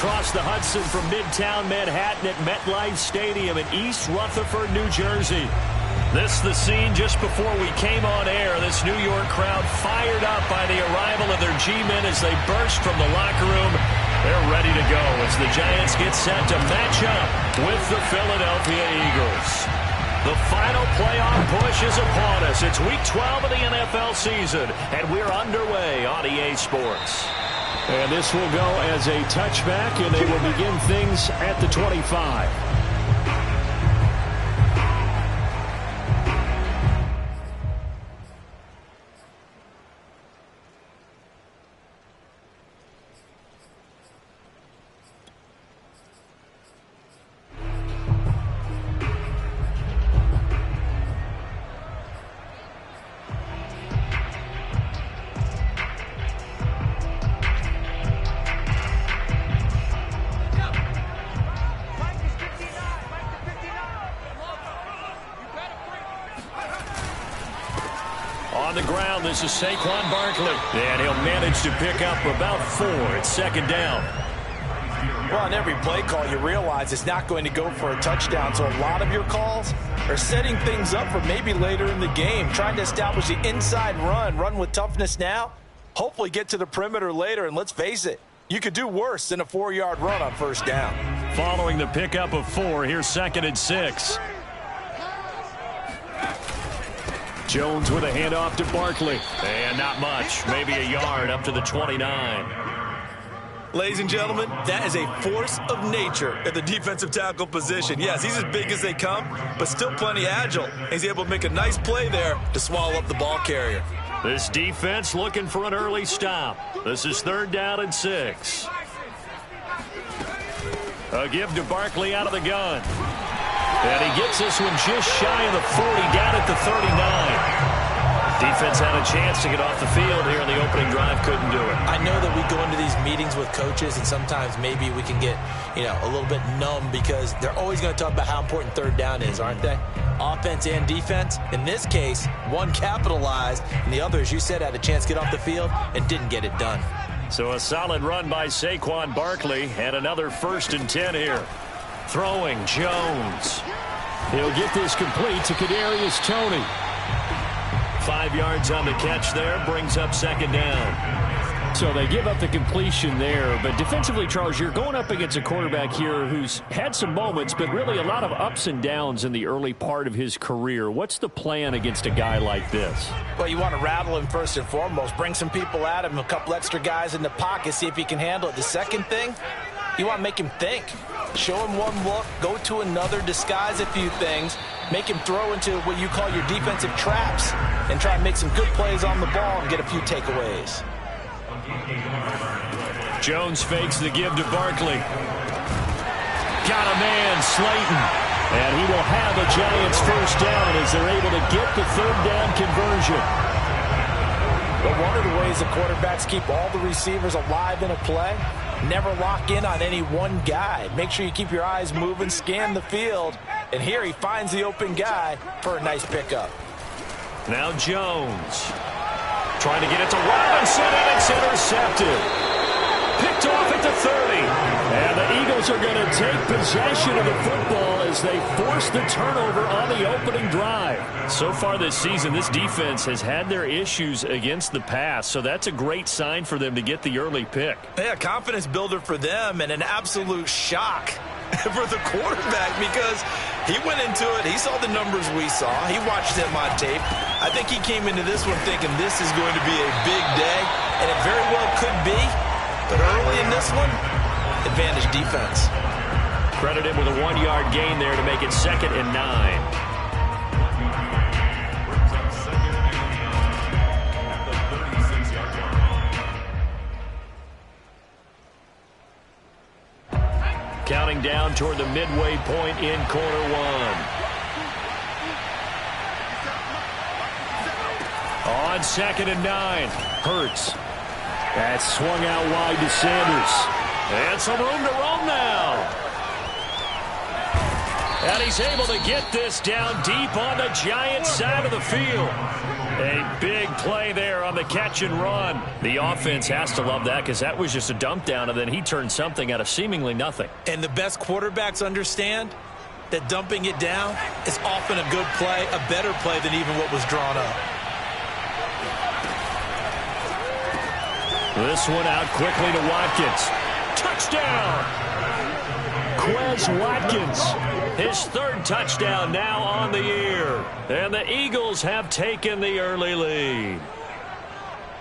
across the Hudson from Midtown Manhattan at MetLife Stadium in East Rutherford, New Jersey. This the scene just before we came on air. This New York crowd fired up by the arrival of their G-men as they burst from the locker room. They're ready to go as the Giants get set to match up with the Philadelphia Eagles. The final playoff push is upon us. It's Week 12 of the NFL season, and we're underway on EA Sports. And this will go as a touchback, and they will begin things at the 25. On the ground, this is Saquon Barkley. And he'll manage to pick up about 4. It's second down. Well, on every play call, you realize it's not going to go for a touchdown. So a lot of your calls are setting things up for maybe later in the game, trying to establish the inside run with toughness now, hopefully get to the perimeter later. And let's face it, you could do worse than a 4-yard run on first down. Following the pickup of 4, here's second and 6. Jones with a handoff to Barkley. And not much. Maybe a yard up to the 29. Ladies and gentlemen, that is a force of nature at the defensive tackle position. Yes, he's as big as they come, but still plenty agile. He's able to make a nice play there to swallow up the ball carrier. This defense looking for an early stop. This is third down and 6. A give to Barkley out of the gun. And he gets this one just shy of the 40, down at the 39. Defense had a chance to get off the field here in the opening drive, couldn't do it. I know that we go into these meetings with coaches, and sometimes maybe we can get, a little bit numb because they're always going to talk about how important third down is, aren't they? Offense and defense. In this case, one capitalized, and the other, as you said, had a chance to get off the field and didn't get it done. So a solid run by Saquon Barkley, and another 1st and 10 here. Throwing, Jones. He'll get this complete to Kadarius Toney. 5 yards on the catch there, brings up second down. So they give up the completion there, but defensively, Charles, you're going up against a quarterback here who's had some moments, but really a lot of ups and downs in the early part of his career. What's the plan against a guy like this? Well, you want to rattle him first and foremost. Bring some people at him, a couple extra guys in the pocket, see if he can handle it. The second thing, you want to make him think. Show him one look, go to another, disguise a few things, make him throw into what you call your defensive traps, and try and make some good plays on the ball and get a few takeaways. Jones fakes the give to Barkley. Got a man, Slayton. And he will have a Giants first down as they're able to get the third down conversion. But one of the ways the quarterbacks keep all the receivers alive in a play, never lock in on any one guy. Make sure you keep your eyes moving, scan the field, and here he finds the open guy for a nice pickup. Now Jones trying to get it to Robinson, and it's intercepted. Picked off at the 30. And the Eagles are going to take possession of the football as they force the turnover on the opening drive. So far this season, this defense has had their issues against the pass, so that's a great sign for them to get the early pick. Yeah, confidence builder for them and an absolute shock for the quarterback because he went into it. He saw the numbers we saw. He watched them on tape. I think he came into this one thinking this is going to be a big day, and it very well could be. But early in this one, advantage defense. Credit him with a 1-yard gain there to make it 2nd and 9. Counting down toward the midway point in quarter 1. On 2nd and 9, Hurts. That's swung out wide to Sanders. And some room to roam now. And he's able to get this down deep on the Giants' side of the field. A big play there on the catch and run. The offense has to love that because that was just a dump down, and then he turned something out of seemingly nothing. And the best quarterbacks understand that dumping it down is often a good play, a better play than even what was drawn up. This one out quickly to Watkins. Touchdown! Quez Watkins, his third touchdown now on the year. And the Eagles have taken the early lead.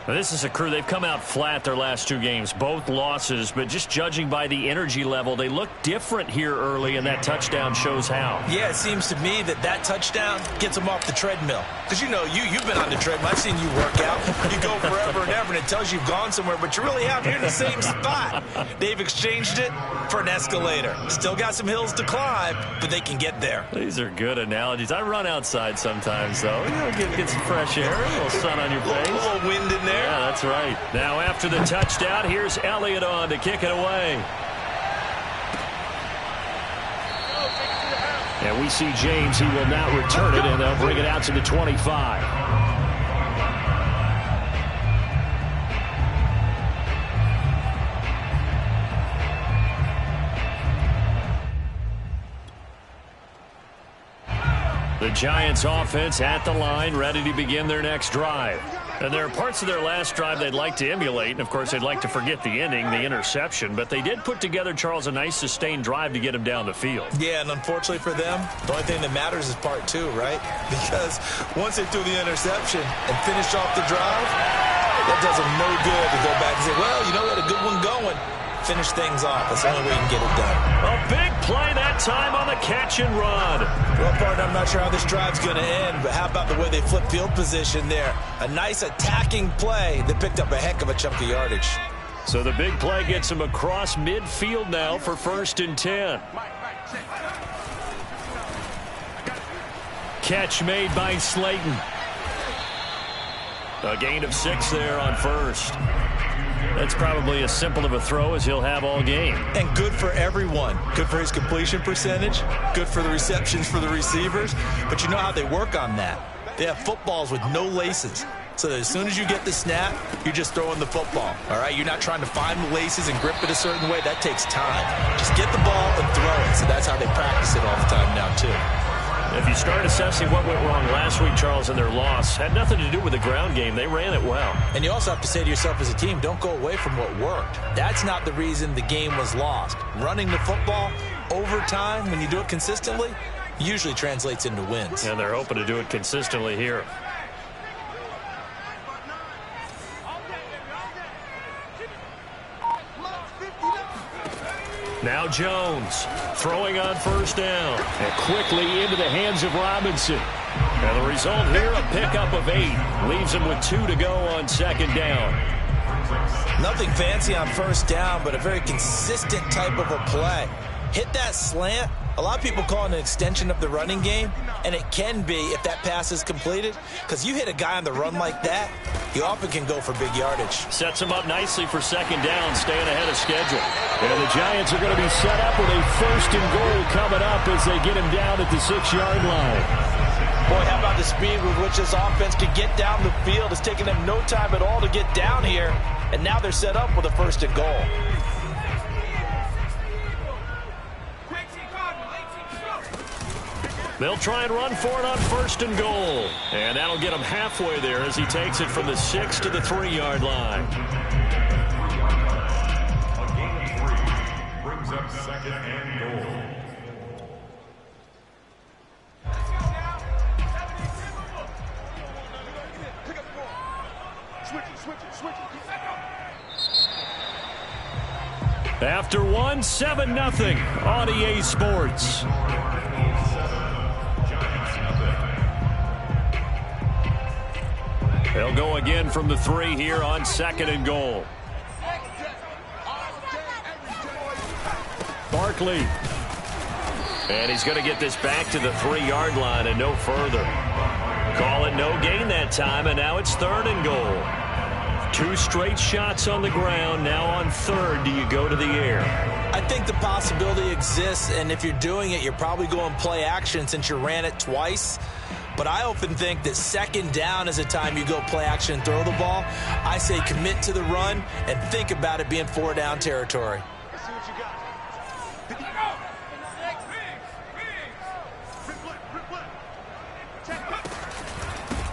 Now, this is a crew, they've come out flat their last two games, both losses, but just judging by the energy level, they look different here early, and that touchdown shows how. Yeah, it seems to me that touchdown gets them off the treadmill. Because, you know, you've been on the treadmill. I've seen you work out. You go forever and ever, and it tells you you've gone somewhere, but you really have. You're in the same spot. They've exchanged it for an escalator. Still got some hills to climb, but they can get there. These are good analogies. I run outside sometimes, though. You know, get some fresh air, a little sun on your face. A little wind in there. Yeah, that's right. Now after the touchdown, here's Elliott on to kick it away. And we see James. He will now return it, and they'll bring it out to the 25. The Giants offense at the line, ready to begin their next drive. And there are parts of their last drive they'd like to emulate, and of course they'd like to forget the ending, the interception, but they did put together, Charles, a nice sustained drive to get him down the field. Yeah, and unfortunately for them, the only thing that matters is part two, right? Because once they threw the interception and finished off the drive, that does them no good to go back and say, well, you know what, a good one going. Finish things off. That's the only way you can get it done. A big play that time on the catch and run. Well, partner, I'm not sure how this drive's going to end, but how about the way they flip field position there? A nice attacking play that picked up a heck of a chunk of yardage. So the big play gets him across midfield now for 1st and 10. Catch made by Slayton. A gain of 6 there on first. That's probably as simple of a throw as he'll have all game. And good for everyone. Good for his completion percentage. Good for the receptions for the receivers. But you know how they work on that. They have footballs with no laces. So that as soon as you get the snap, you're just throwing the football. All right? You're not trying to find the laces and grip it a certain way. That takes time. Just get the ball and throw it. So that's how they practice it all the time now, too. If you start assessing what went wrong last week, Charles, in their loss, had nothing to do with the ground game. They ran it well. And you also have to say to yourself as a team, don't go away from what worked. That's not the reason the game was lost. Running the football over time, when you do it consistently, usually translates into wins. And they're hoping to do it consistently here. Now Jones throwing on 1st down. And quickly into the hands of Robinson. And the result here, a pickup of 8. Leaves him with 2 to go on 2nd down. Nothing fancy on 1st down, but a very consistent type of a play. Hit that slant. A lot of people call it an extension of the running game, and it can be if that pass is completed, because you hit a guy on the run like that, he often can go for big yardage. Sets him up nicely for 2nd down, staying ahead of schedule. And the Giants are going to be set up with a 1st and goal coming up as they get him down at the 6-yard line. Boy, how about the speed with which this offense can get down the field? It's taken them no time at all to get down here, and now they're set up with a 1st and goal. They'll try and run for it on 1st and goal. And that'll get him halfway there as he takes it from the 6 to the 3-yard line. A gain of 3 brings up 2nd and goal. After 1, 7-0 on EA Sports. They'll go again from the 3 here on 2nd and goal. Barkley. And he's going to get this back to the 3-yard line and no further. Call it no gain that time, and now it's 3rd and goal. 2 straight shots on the ground. Now on 3rd, do you go to the air? I think the possibility exists, and if you're doing it, you're probably going play action since you ran it twice. But I often think that second down is a time you go play action and throw the ball. I say commit to the run and think about it being 4-down territory. Let's see what you got.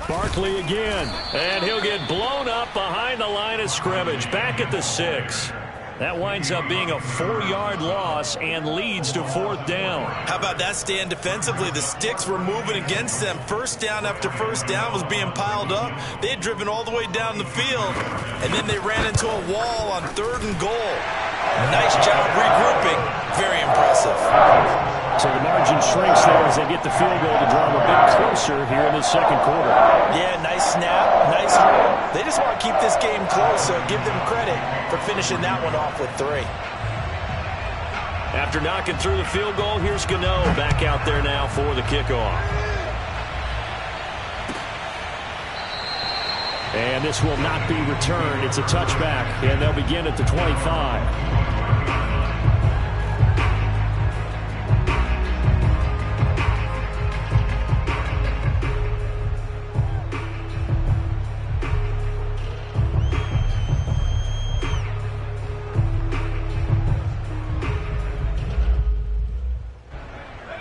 Barkley again, and he'll get blown up behind the line of scrimmage, back at the 6. That winds up being a 4-yard loss and leads to 4th down. How about that stand defensively? The sticks were moving against them. First down after first down was being piled up. They had driven all the way down the field, and then they ran into a wall on 3rd and goal. Nice job regrouping. Very impressive. So the margin shrinks there as they get the field goal to draw them a bit closer here in the second quarter. Yeah, nice snap, nice hold. They just want to keep this game close, so give them credit for finishing that one off with 3. After knocking through the field goal, here's Gano back out there now for the kickoff. And this will not be returned. It's a touchback, and they'll begin at the 25.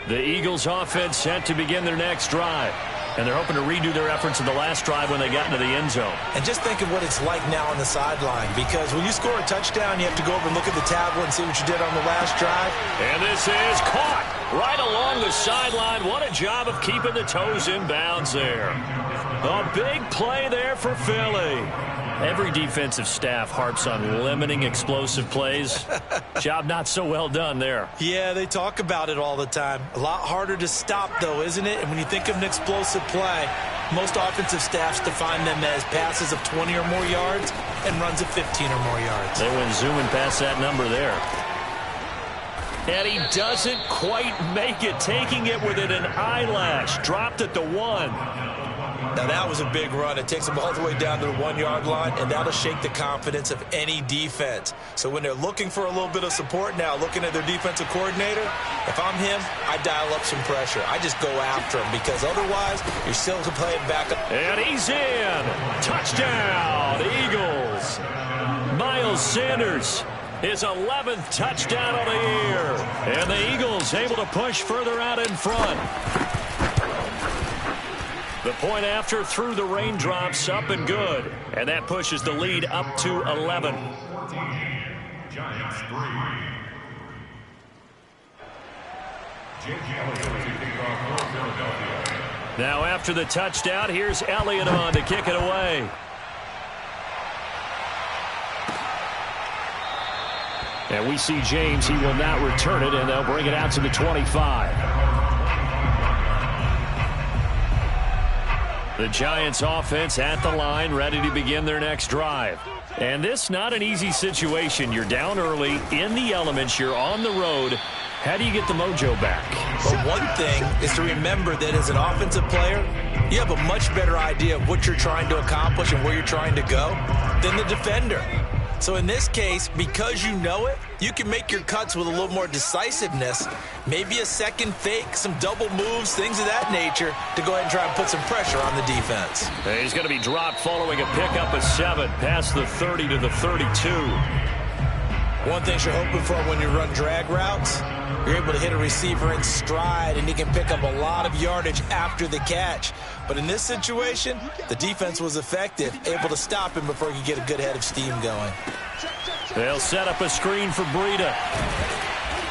The Eagles offense set to begin their next drive. And they're hoping to redo their efforts in the last drive when they got into the end zone. And just think of what it's like now on the sideline, because when you score a touchdown, you have to go over and look at the tablet and see what you did on the last drive. And this is caught right along the sideline. What a job of keeping the toes in bounds there. A big play there for Philly. Every defensive staff harps on limiting explosive plays. Job not so well done there. Yeah, they talk about it all the time. A lot harder to stop, though, isn't it? And when you think of an explosive play, most offensive staffs define them as passes of 20 or more yards and runs of 15 or more yards. They went zooming past that number there. And he doesn't quite make it, taking it within an eyelash. Dropped at the 1. Now, that was a big run. It takes them all the way down to the 1-yard line, and that'll shake the confidence of any defense. So when they're looking for a little bit of support now, looking at their defensive coordinator, if I'm him, I dial up some pressure. I just go after him, because otherwise you're still playing back up. And he's in. Touchdown, Eagles. Miles Sanders, his 11th touchdown of the year. And the Eagles able to push further out in front. The point after through the raindrops, up and good. And that pushes the lead up to 11. 14, Giants 3. Jake Elliott to kick off for Philadelphia. Now after the touchdown, here's Elliott on to kick it away. And we see James. He will not return it, and they'll bring it out to the 25. The Giants offense at the line, ready to begin their next drive. And this not an easy situation. You're down early, in the elements, you're on the road. How do you get the mojo back? But one thing is to remember that as an offensive player, you have a much better idea of what you're trying to accomplish and where you're trying to go than the defender. So in this case, because you know it, you can make your cuts with a little more decisiveness, maybe a second fake, some double moves, things of that nature, to go ahead and try and put some pressure on the defense. He's going to be dropped following a pickup of 7 past the 30 to the 32. One thing you're hoping for when you run drag routes, you're able to hit a receiver in stride, and he can pick up a lot of yardage after the catch. But in this situation, the defense was effective, able to stop him before he could get a good head of steam going. They'll set up a screen for Breida.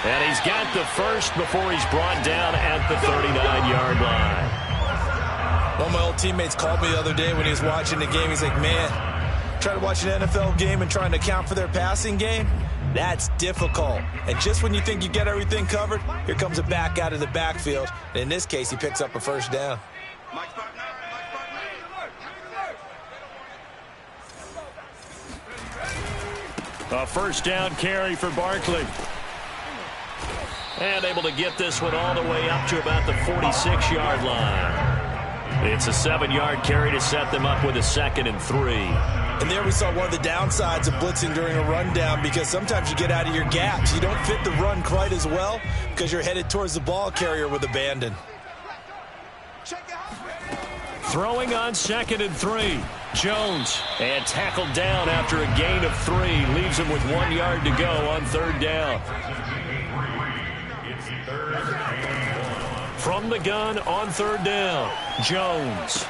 And he's got the first before he's brought down at the 39-yard line. One of my old teammates called me the other day when he was watching the game. He's like, man, trying to watch an NFL game and trying to account for their passing game, that's difficult. And just when you think you get everything covered, here comes a back out of the backfield. And in this case, he picks up a first down. A first down carry for Barkley. And able to get this one all the way up to about the 46-yard line. It's a 7-yard carry to set them up with a 2nd and 3. And there we saw one of the downsides of blitzing during a rundown, because sometimes you get out of your gaps. You don't fit the run quite as well because you're headed towards the ball carrier with abandon. Throwing on 2nd and 3. Jones, and tackled down after a gain of 3. Leaves him with 1 yard to go on 3rd down. From the gun on 3rd down, Jones.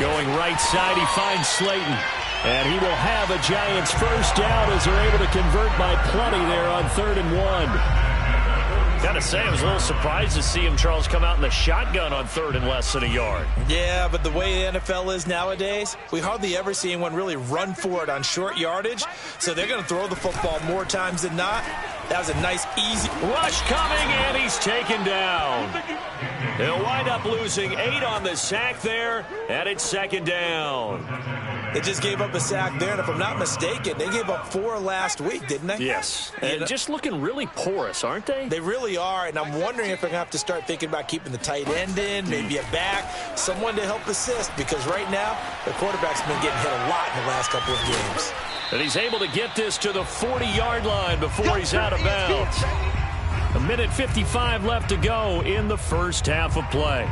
Going right side, he finds Slayton. And he will have a Giants first down as they're able to convert by plenty there on 3rd and 1. Got to say, I was a little surprised to see him, Charles, come out in the shotgun on 3rd and less than a yard. Yeah, but the way the NFL is nowadays, we hardly ever see anyone really run for it on short yardage. So they're going to throw the football more times than not. That was a nice, easy rush coming, and he's taken down. They'll wind up losing 8 on the sack there, and it's 2nd down. They just gave up a sack there, and if I'm not mistaken, they gave up 4 last week, didn't they? Yes, and just looking really porous, aren't they? They really are, and I'm wondering if they're going to have to start thinking about keeping the tight end in, maybe a back, someone to help assist, because right now, the quarterback's been getting hit a lot in the last couple of games. And he's able to get this to the 40-yard line before he's out of bounds. 1:55 left to go in the first half of play.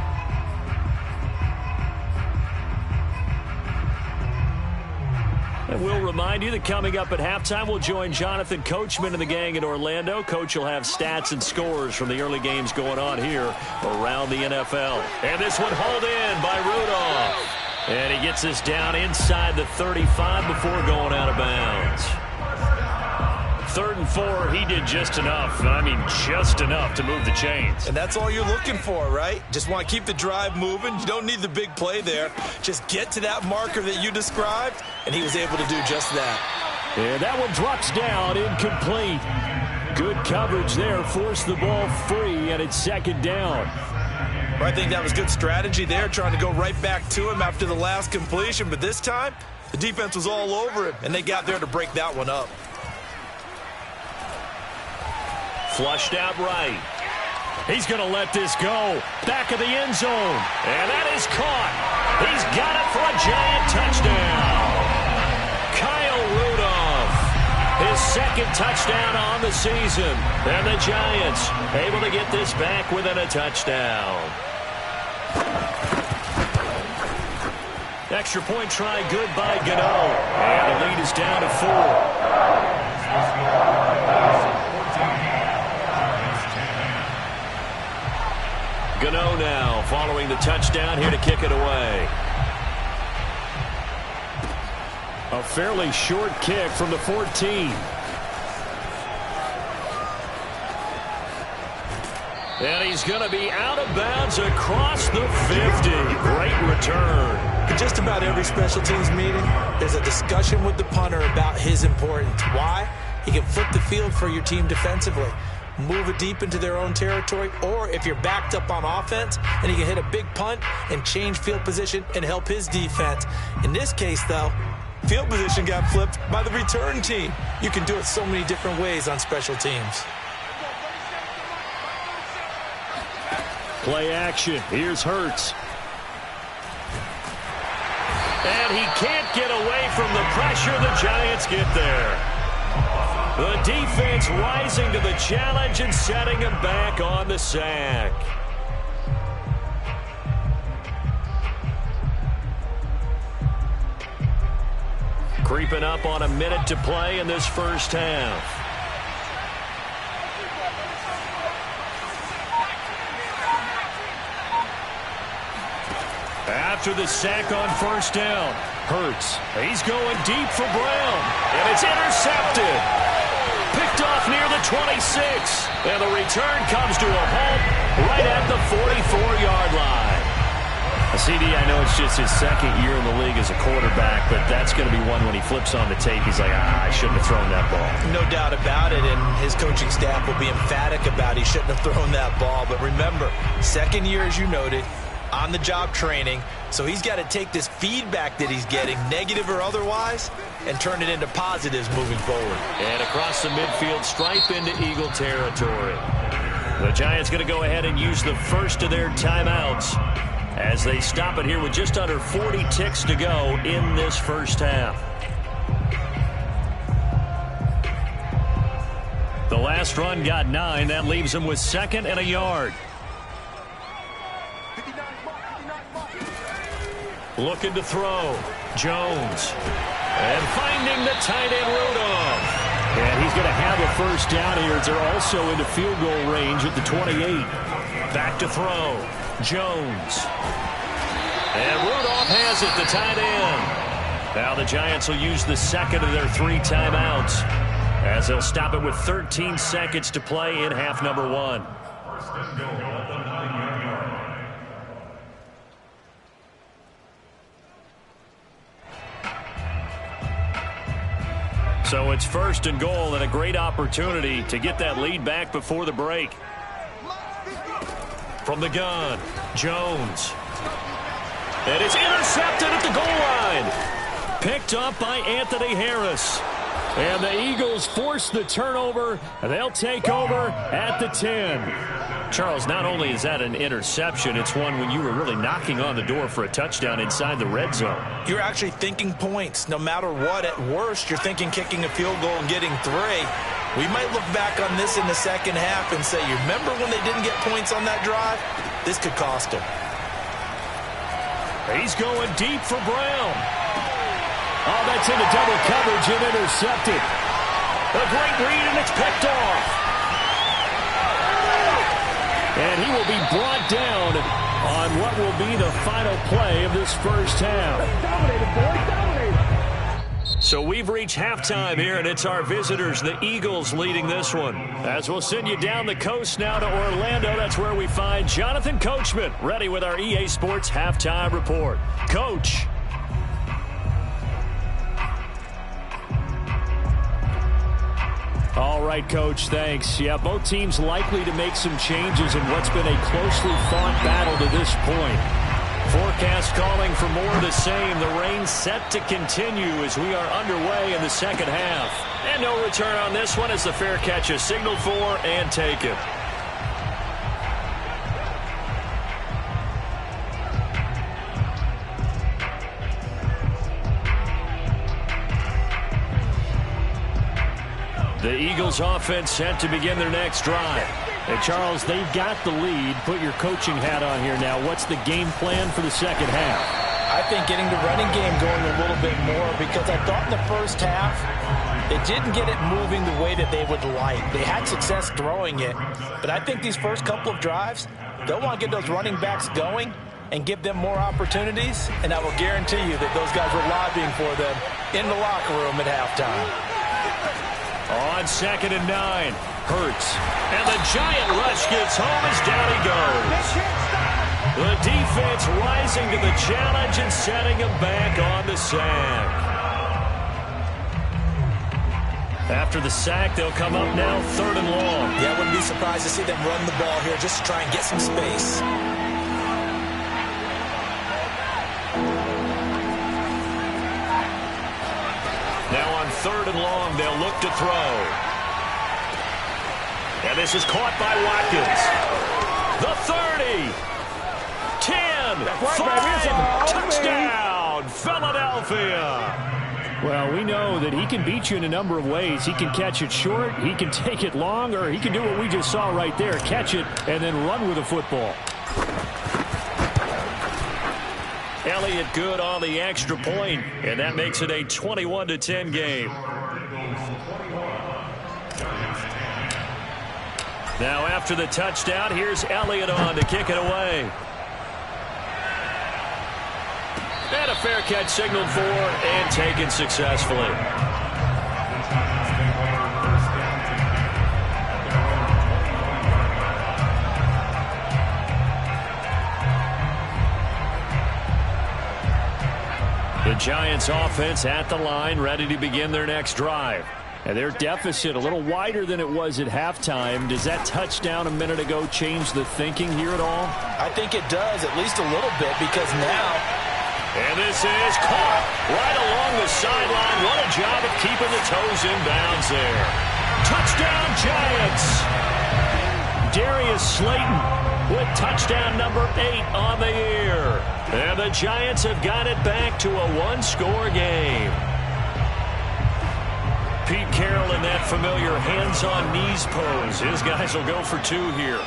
And we'll remind you that coming up at halftime, we'll join Jonathan Coachman and the gang in Orlando. Coach will have stats and scores from the early games going on here around the NFL. And this one hauled in by Rudolph. And he gets this down inside the 35 before going out of bounds. 3rd and 4, he did just enough, and I mean just enough to move the chains. And that's all you're looking for, right? Just want to keep the drive moving. You don't need the big play there. Just get to that marker that you described, and he was able to do just that. And that one drops down, incomplete. Good coverage there, forced the ball free, and it's 2nd down. Well, I think that was good strategy there, trying to go right back to him after the last completion, but this time, the defense was all over him, and they got there to break that one up. Flushed out right. He's going to let this go. Back of the end zone. And that is caught. He's got it for a Giant touchdown. Kyle Rudolph. His 2nd touchdown on the season. And the Giants able to get this back within a touchdown. Extra point try good by Gano. And the lead is down to 4. Gano now following the touchdown here to kick it away. A fairly short kick from the 14. And he's going to be out of bounds across the 50. Great return. In just about every special teams meeting, there's a discussion with the punter about his importance. Why? He can flip the field for your team defensively, move it deep into their own territory, or if you're backed up on offense, and he can hit a big punt and change field position and help his defense. In this case, though, field position got flipped by the return team. You can do it so many different ways on special teams. Play action. Here's Hurts. And he can't get away from the pressure. The Giants get there. The defense rising to the challenge and setting him back on the sack. Creeping up on a minute to play in this first half. After the sack on first down, Hurts. He's going deep for Brown, and it's intercepted. Picked off near the 26, and the return comes to a halt right at the 44-yard line. CD, I know it's just his 2nd year in the league as a quarterback, but that's going to be one when he flips on the tape. He's like, I shouldn't have thrown that ball. No doubt about it, and his coaching staff will be emphatic about he shouldn't have thrown that ball. But remember, 2nd year, as you noted, on-the-job training, so he's got to take this feedback that he's getting, negative or otherwise, and turn it into positives moving forward. And across the midfield stripe into Eagle territory. The Giants going to go ahead and use the first of their timeouts. as they stop it here with just under 40 ticks to go in this first half. The last run got 9. That leaves them with 2nd and a yard. Looking to throw. Jones. And finding the tight end Rudolph. And he's going to have a first down here as they're also into field goal range at the 28. Back to throw. Jones. And Rudolph has it, the tight end. Now the Giants will use the second of their 3 timeouts as they'll stop it with 13 seconds to play in half number 1. So it's 1st and goal and a great opportunity to get that lead back before the break. From the gun, Jones. And it's intercepted at the goal line. Picked up by Anthony Harris. And the Eagles force the turnover. They'll take over at the 10. Charles, not only is that an interception, it's one when you were really knocking on the door for a touchdown inside the red zone. You're actually thinking points. No matter what, at worst, you're thinking kicking a field goal and getting 3. We might look back on this in the second half and say, you remember when they didn't get points on that drive? This could cost them. He's going deep for Brown. Oh, that's into double coverage and intercepted. A great read, and it's picked off. And he will be brought down on what will be the final play of this first half. So we've reached halftime here, and it's our visitors, the Eagles, leading this one. As we'll send you down the coast now to Orlando, that's where we find Jonathan Coachman, ready with our EA Sports Halftime Report. Coach. All right, Coach, thanks. Yeah, both teams likely to make some changes in what's been a closely fought battle to this point. Forecast calling for more of the same. The rain set to continue as we are underway in the second half. And no return on this one as the fair catch is signaled for and taken. The Eagles offense set to begin their next drive. Hey, Charles, they've got the lead. Put your coaching hat on here now. What's the game plan for the second half? I think getting the running game going a little bit more, because I thought in the first half they didn't get it moving the way that they would like. They had success throwing it, but I think these first couple of drives, they'll want to get those running backs going and give them more opportunities, and I will guarantee you that those guys were lobbying for them in the locker room at halftime. On 2nd and 9, Hurts. And the giant rush gets home as down he goes. The defense rising to the challenge and setting him back on the sack. After the sack, they'll come up now 3rd and long. Yeah, I wouldn't be surprised to see them run the ball here just to try and get some space. Now on 3rd and long, they'll look to throw. And this is caught by Watkins. The 30. 10. 5. Touchdown, Philadelphia. Well, we know that he can beat you in a number of ways. He can catch it short, he can take it long, or he can do what we just saw right there, catch it and then run with the football. Elliott good on the extra point, and that makes it a 21-10 game. Now after the touchdown, here's Elliott on to kick it away. And a fair catch signaled for and taken successfully. The Giants offense at the line, ready to begin their next drive. And their deficit a little wider than it was at halftime. Does that touchdown a minute ago change the thinking here at all? I think it does, at least a little bit, because now... And this is caught right along the sideline. What a job of keeping the toes in bounds there. Touchdown, Giants! Darius Slayton with touchdown number 8 on the year. And the Giants have got it back to a one-score game. Pete Carroll in that familiar hands-on knees pose. His guys will go for 2 here.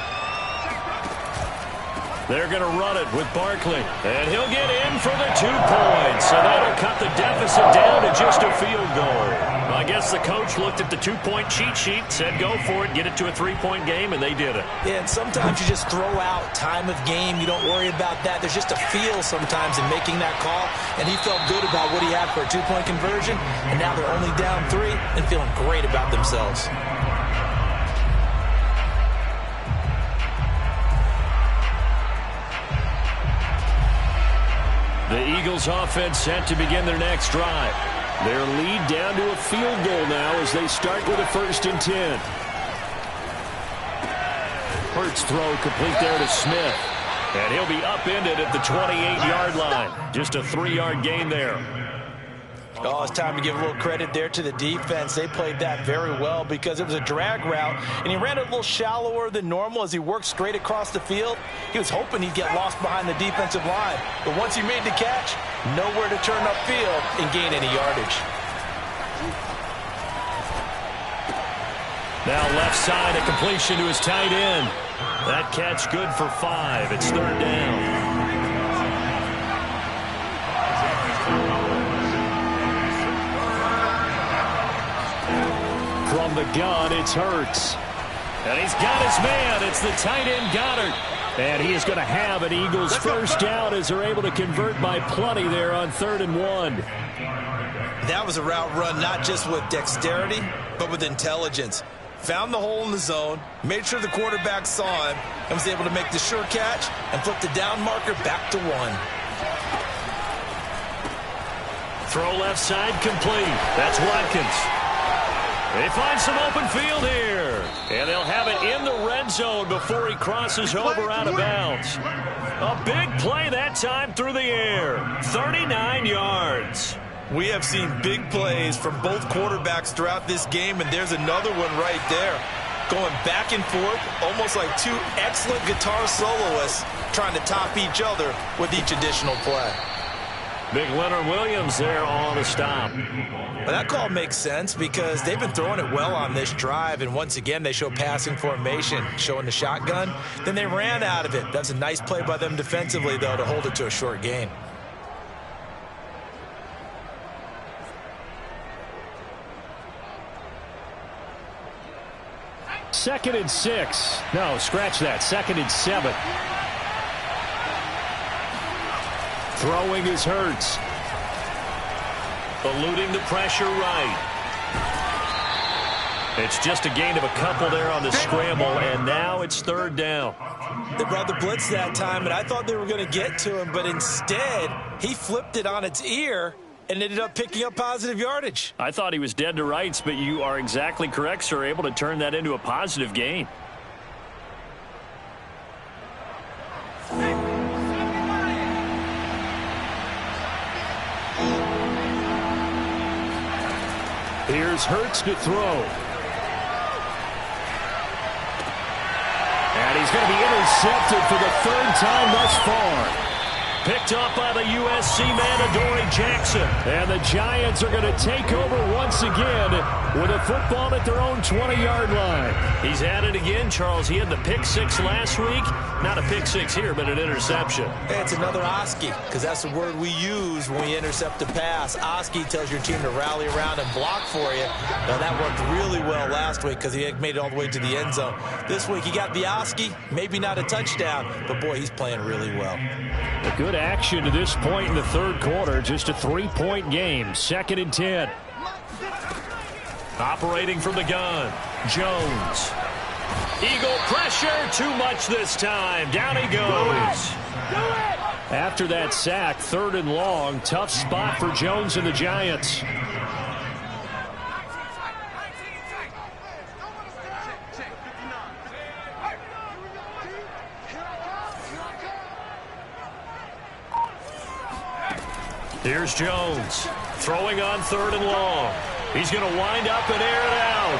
They're going to run it with Barkley. And he'll get in for the 2 points. So that'll cut the deficit down to just a field goal. I guess the coach looked at the 2-point cheat sheet, said go for it, get it to a 3-point game, and they did it. Yeah, and sometimes you just throw out time of game. You don't worry about that. There's just a feel sometimes in making that call. And he felt good about what he had for a 2-point conversion. And now they're only down 3 and feeling great about themselves. The Eagles offense set to begin their next drive. Their lead down to a field goal now as they start with a 1st and 10. Hurts throw complete there to Smith. And he'll be upended at the 28-yard line. Just a 3-yard gain there. Oh, it's time to give a little credit there to the defense. They played that very well because it was a drag route, and he ran it a little shallower than normal as he worked straight across the field. He was hoping he'd get lost behind the defensive line, but once he made the catch, nowhere to turn upfield and gain any yardage. Now left side, a completion to his tight end. That catch good for 5. It's 3rd down. From the gun, it's Hurts. And he's got his man. It's the tight end Goddard. And he is going to have an Eagles first down as they're able to convert by plenty there on 3rd and 1. That was a route run not just with dexterity, but with intelligence. Found the hole in the zone, made sure the quarterback saw him, and was able to make the sure catch and flip the down marker back to 1. Throw left side complete. That's Watkins. They find some open field here. And they'll have it in the red zone before he crosses over out of bounds. A big play that time through the air. 39 yards. We have seen big plays from both quarterbacks throughout this game, and there's another one right there. Going back and forth, almost like 2 excellent guitar soloists trying to top each other with each additional play. Big Leonard Williams there on the stop. Well, that call makes sense because they've been throwing it well on this drive, and once again they show passing formation, showing the shotgun. Then they ran out of it. That's a nice play by them defensively, though, to hold it to a short gain. Second and 6. No, scratch that. 2nd and 7. Throwing is Hurts. Eluding the pressure right. It's just a gain of a couple there on the scramble, and now it's 3rd down. They brought the blitz that time, and I thought they were going to get to him, but instead he flipped it on its ear and ended up picking up positive yardage. I thought he was dead to rights, but you are exactly correct, sir. Able to turn that into a positive gain. Here's Hurts to throw. And he's going to be intercepted for the 3rd time thus far. Picked up by the USC man, Adoree Jackson. And the Giants are going to take over once again with a football at their own 20-yard line. He's at it again, Charles. He had the pick 6 last week. Not a pick 6 here, but an interception. Hey, it's another Oski, because that's the word we use when we intercept a pass. Oski tells your team to rally around and block for you. Now, that worked really well last week because he made it all the way to the end zone. This week, he got the Oski, maybe not a touchdown, but, boy, he's playing really well. A good action to this point in the 3rd quarter. Just a 3-point game. 2nd and 10. Operating from the gun, Jones. Eagle pressure, too much this time. Down he goes. After that sack, 3rd and long. Tough spot for Jones and the Giants. Here's Jones, throwing on 3rd and long. He's going to wind up and air it out.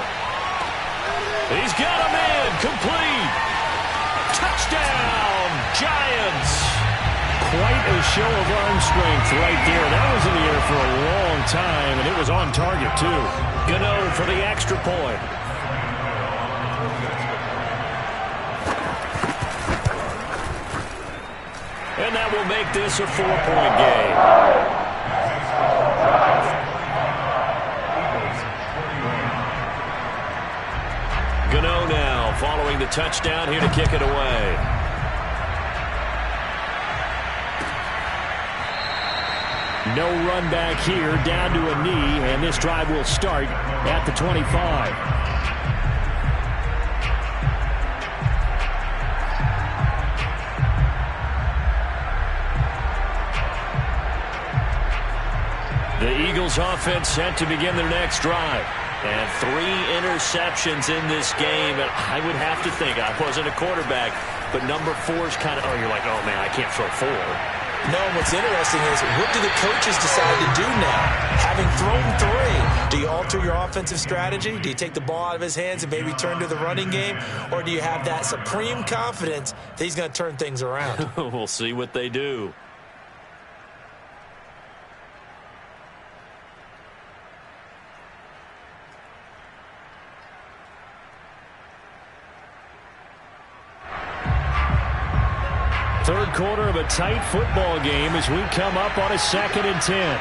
He's got a man, complete. quite a show of arm strength right there. That was in the air for a long time, and it was on target, too. Gano for the extra point. And that will make this a 4-point game. Gano now following the touchdown here to kick it away. No run back here, down to a knee, and this drive will start at the 25. The Eagles offense set to begin their next drive. And 3 interceptions in this game. And I would have to think, I wasn't a quarterback, but number 4 is kind of, you're like, oh, man, I can't throw 4. No, what's interesting is what do the coaches decide to do now? Having thrown 3, do you alter your offensive strategy? Do you take the ball out of his hands and maybe turn to the running game? Or do you have that supreme confidence that he's going to turn things around? We'll see what they do. Third quarter of a tight football game as we come up on a 2nd and 10.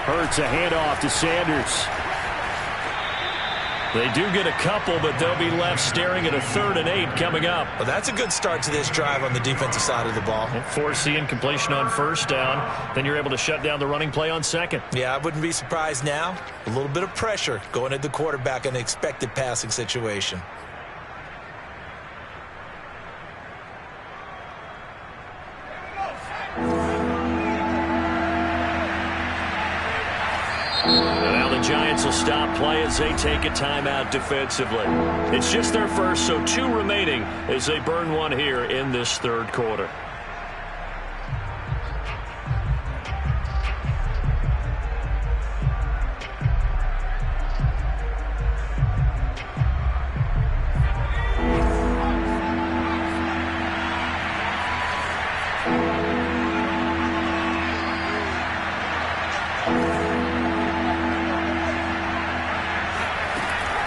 Hurts a handoff to Sanders. They do get a couple, but they'll be left staring at a 3rd and 8 coming up. Well, that's a good start to this drive on the defensive side of the ball. Force the incompletion on 1st down. Then you're able to shut down the running play on 2nd. Yeah, I wouldn't be surprised now. A little bit of pressure going at the quarterback in an expected passing situation. Now the Giants will stop play as they take a timeout defensively. It's just their first, so 2 remaining as they burn 1 here in this 3rd quarter.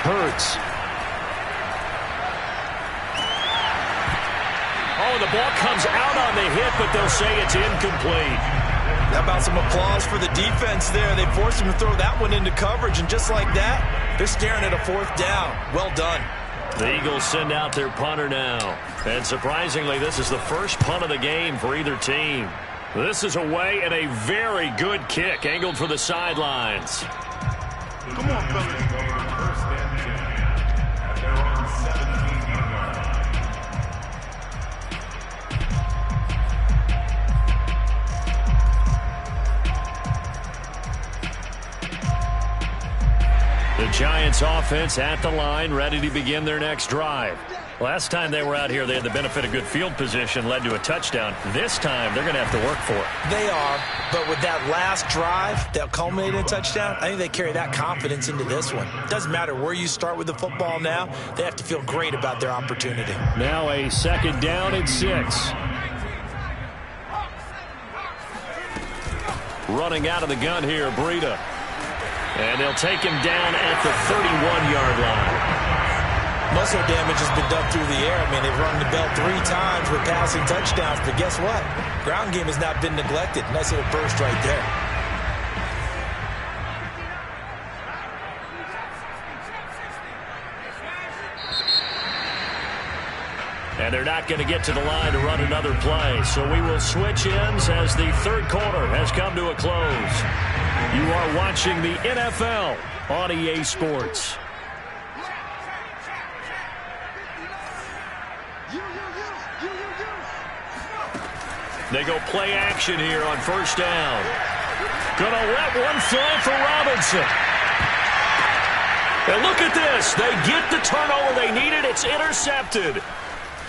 Hurts. Oh, the ball comes out on the hit, but they'll say it's incomplete. How about some applause for the defense there? They forced him to throw that one into coverage, and just like that, they're staring at a 4th down. Well done. The Eagles send out their punter now. And surprisingly, this is the first punt of the game for either team. This is away and a very good kick, angled for the sidelines. Come on, fellas. First and 10 at their own 17-yard line. The Giants offense at the line, ready to begin their next drive. Last time they were out here, they had the benefit of good field position, led to a touchdown. This time, they're going to have to work for it. They are, but with that last drive that culminated in a touchdown, I think they carry that confidence into this one. Doesn't matter where you start with the football now, they have to feel great about their opportunity. Now a 2nd down and 6. Running out of the gun here, Breida. And they'll take him down at the 31-yard line. Muscle damage has been done through the air. I mean, they've rung the bell 3 times with passing touchdowns, but guess what? Ground game has not been neglected. Nice little burst right there. And they're not going to get to the line to run another play. So we will switch ends as the 3rd quarter has come to a close. You are watching the NFL on EA Sports. They go play action here on 1st down. Gonna let one fly for Robinson. And look at this. They get the turnover they needed. It's intercepted.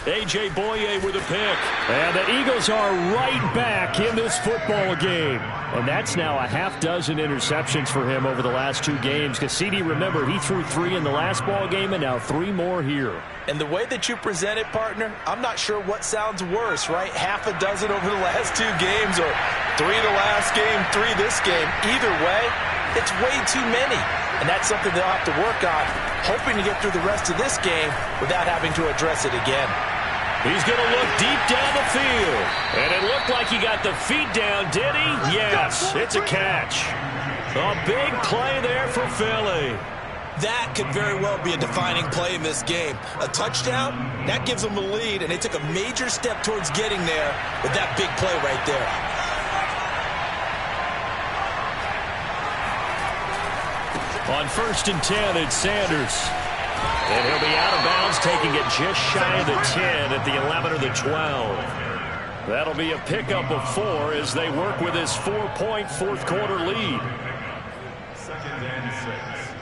A.J. Boye with a pick. And the Eagles are right back in this football game. And that's now a half dozen interceptions for him over the last 2 games. Cassini, remember, he threw 3 in the last ball game and now 3 more here. And the way that you present it, partner, I'm not sure what sounds worse, right? Half a dozen over the last 2 games or 3 the last game, 3 this game. Either way, it's way too many. And that's something they'll have to work on, hoping to get through the rest of this game without having to address it again. He's going to look deep down the field. And it looked like he got the feet down, did he? Yes, it's a catch. A big play there for Philly. That could very well be a defining play in this game. A touchdown, that gives them the lead, and they took a major step towards getting there with that big play right there. On 1st and 10, it's Sanders. And he'll be out of bounds, taking it just shy of the 10 at the 11 or the 12. That'll be a pickup of 4 as they work with his 4-point 4th quarter lead. 2nd and 6.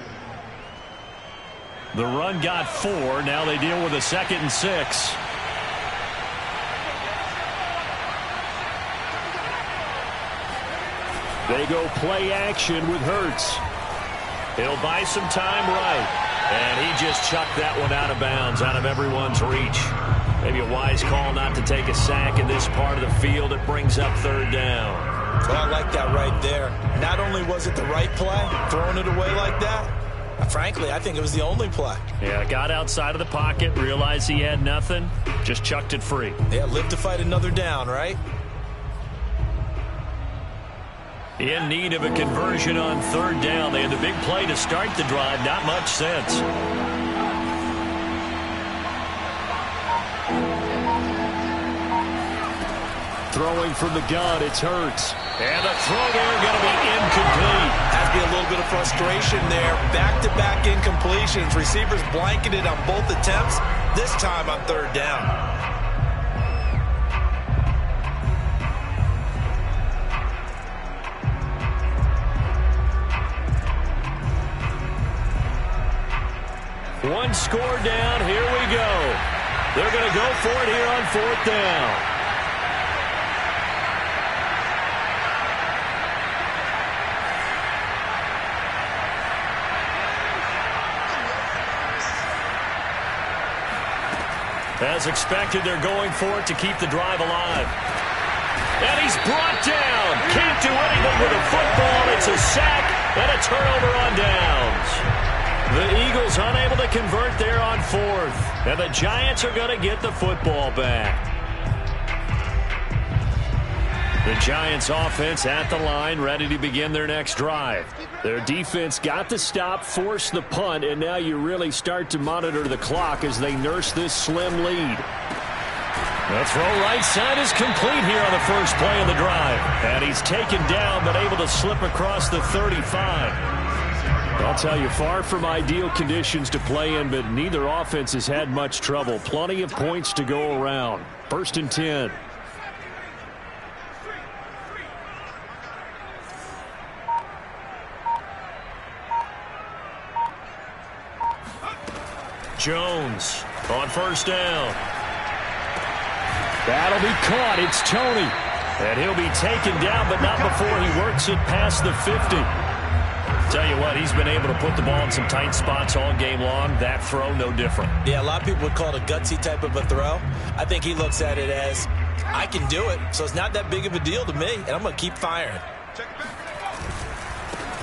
The run got 4. Now they deal with a 2nd and 6. They go play action with Hurts. He'll buy some time right. And he just chucked that one out of bounds, out of everyone's reach. Maybe a wise call not to take a sack in this part of the field. It brings up 3rd down. Well, I like that right there. Not only was it the right play, throwing it away like that, frankly, I think it was the only play. Yeah, got outside of the pocket, realized he had nothing, just chucked it free. Yeah, live to fight another down, right? In need of a conversion on 3rd down. They had the big play to start the drive. Not much sense. Throwing from the gun, it's Hurts. And the throw there going to be incomplete. Has to be a little bit of frustration there. Back-to-back incompletions. Receivers blanketed on both attempts, this time on 3rd down. One score down. Here we go. They're going to go for it here on 4th down. As expected, they're going for it to keep the drive alive. And he's brought down. Can't do anything with a football. It's a sack and a turnover on downs. The Eagles unable to convert there on 4th. And the Giants are going to get the football back. The Giants offense at the line, ready to begin their next drive. Their defense got the stop, forced the punt, and now you really start to monitor the clock as they nurse this slim lead. The throw right side is complete here on the first play of the drive. And he's taken down but able to slip across the 35. I'll tell you, far from ideal conditions to play in, but neither offense has had much trouble. Plenty of points to go around. 1st and 10. Jones on 1st down. That'll be caught. It's Toney. And he'll be taken down, but not before he works it past the 50. Tell you what, he's been able to put the ball in some tight spots all game long. That throw, no different. Yeah, a lot of people would call it a gutsy type of a throw. I think he looks at it as, I can do it, so it's not that big of a deal to me, and I'm going to keep firing.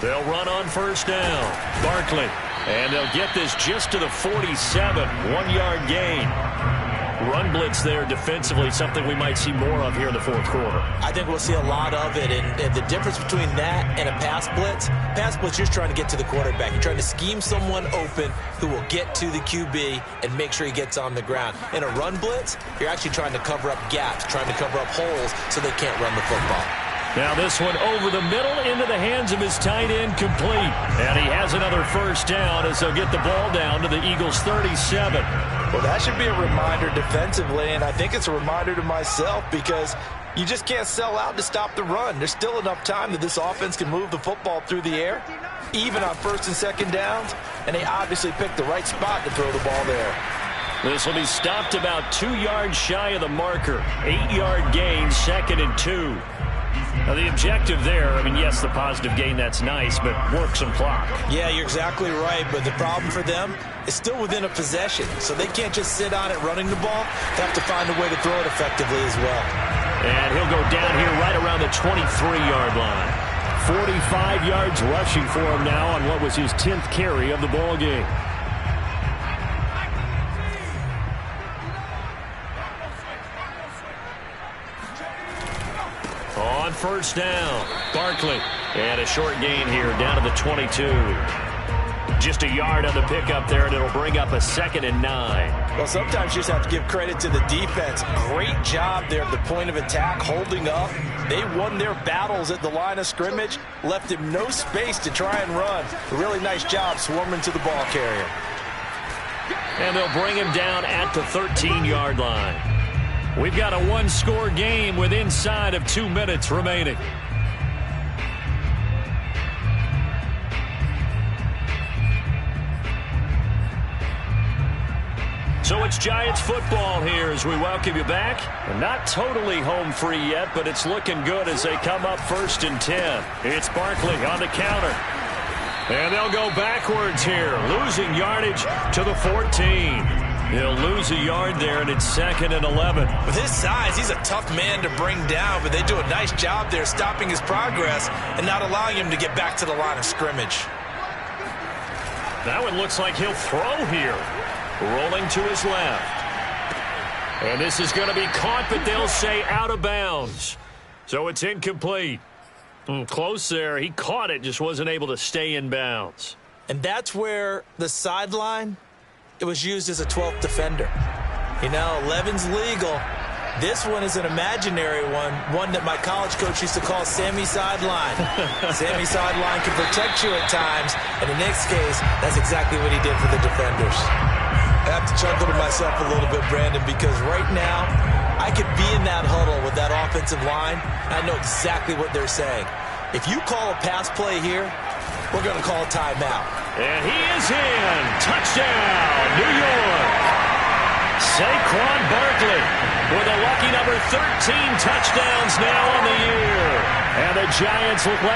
They'll run on 1st down. Barkley. And they'll get this just to the 47. 1-yard gain. Run blitz there defensively, something we might see more of here in the 4th quarter. I think we'll see a lot of it, and the difference between that and a pass blitz, you're trying to get to the quarterback. You're trying to scheme someone open who will get to the QB and make sure he gets on the ground. In a run blitz, you're actually trying to cover up gaps, trying to cover up holes so they can't run the football. Now this one over the middle into the hands of his tight end, complete. And he has another 1st down as they'll get the ball down to the Eagles' 37. Well, that should be a reminder defensively, and I think it's a reminder to myself because you just can't sell out to stop the run. There's still enough time that this offense can move the football through the air, even on 1st and 2nd downs, and they obviously picked the right spot to throw the ball there. This will be stopped about 2 yards shy of the marker. 8-yard gain, 2nd and 2. Now, the objective there, I mean, yes, the positive gain, that's nice, but work some clock. Yeah, you're exactly right, but the problem for them is still within a possession, so they can't just sit on it running the ball. They have to find a way to throw it effectively as well. And he'll go down here right around the 23-yard line. 45 yards rushing for him now on what was his 10th carry of the ball game. On first down, Barkley. And a short gain here down to the 22. Just a yard on the pickup there, and it'll bring up a 2nd and 9. Well, sometimes you just have to give credit to the defense. Great job there at the point of attack, holding up. They won their battles at the line of scrimmage, left him no space to try and run. A really nice job swarming to the ball carrier. And they'll bring him down at the 13-yard line. We've got a one-score game with inside of 2 minutes remaining. So it's Giants football here as we welcome you back. And not totally home free yet, but it's looking good as they come up 1st and 10. It's Barkley on the counter. And they'll go backwards here, losing yardage to the 14. He'll lose a yard there, and it's 2nd and 11. With his size, he's a tough man to bring down, but they do a nice job there stopping his progress and not allowing him to get back to the line of scrimmage. That one looks like he'll throw here. Rolling to his left. And this is going to be caught, but they'll say out of bounds. So it's incomplete. Close there. He caught it, just wasn't able to stay in bounds. And that's where the sideline, it was used as a 12th defender. You know, 11's legal. This one is an imaginary one that my college coach used to call Sammy Sideline. Sammy Sideline can protect you at times, and in this case, that's exactly what he did for the defenders. I have to chuckle to myself a little bit, Brandon, because right now, I could be in that huddle with that offensive line, and I know exactly what they're saying. If you call a pass play here, we're going to call a timeout. And he is in. Touchdown, New York. Saquon Barkley with a lucky number 13 touchdowns now on the year. And the Giants look like